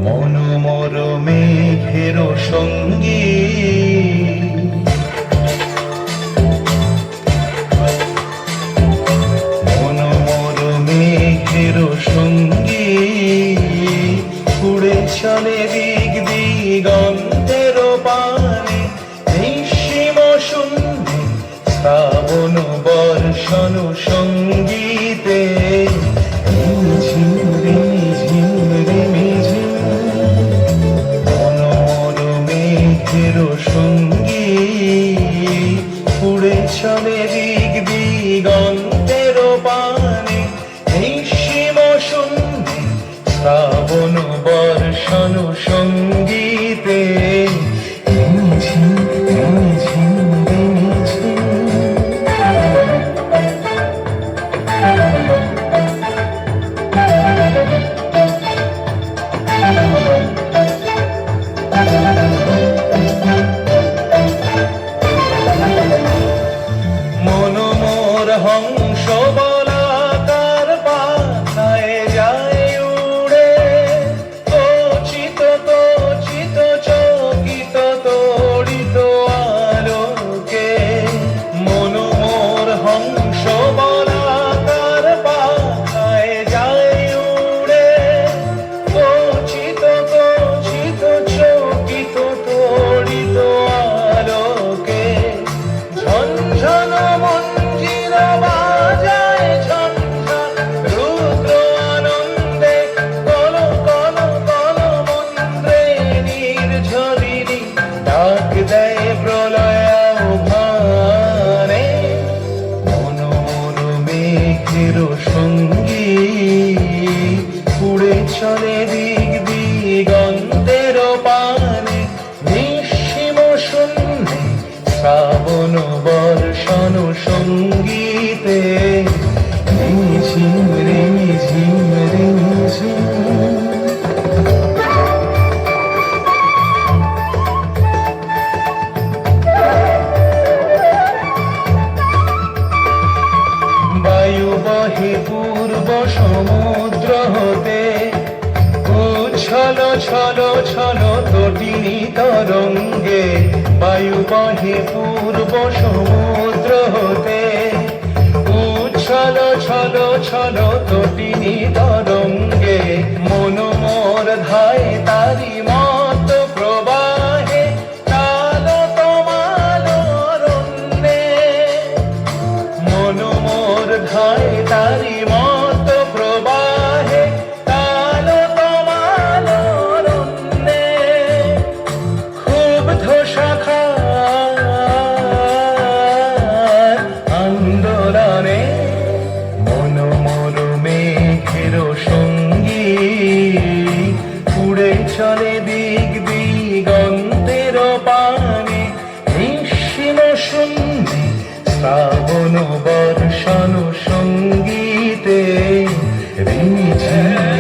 মনোমর মেঘের সঙ্গী মনোমর মেঘের সঙ্গী উড়ে চলে দিক দিগন্তের পানে নিঃসীম শূন্যে শ্রাবণ বর্ষণ সঙ্গীতে সঙ্গী উড়ে চলে দিক দিগন্তের পানে নিঃসীম শূন্যে শ্রাবণ বর্ষণ সঙ্গীতে হংস বলাকার পাথায় যায় উড়ে তোচিত চকিত তড়িত আলোকে মনোমোর হংস বলাকার পাথায় যায় উড়ে তোচিত চকিত তড়িত আলোকে ঝনঝন সঙ্গী উড়ে চলে দিক দিগন্তের পানে নিঃসীম শূন্যে শ্রাবণ বর্ষণ সঙ্গীতে ঝিম রে ঝিম রে ঝিম বহে পূর্ব সমুদ্র হতে উচ্ছল ছল ছল তটিনী তরঙ্গে বায়ু বহে পূর্ব সমুদ্র হতে উচ্ছল ছল ছল তটিনী তরঙ্গে মনোমর ধায় তারি মত প্রবাহে কাল তোমাল অরণ্যে মনোমর ধায় তারি মত প্রবাহে কাল তোমাল অরণ্যে ক্ষুব্ধ শাখার আন্দোলনে মনোমর মেঘের সঙ্গী উড়ে চলে দিক দিগন্তের পানে নিঃসীম শূন্যে শ্রাবণ বর্ষণ সঙ্গীতে রিঝিম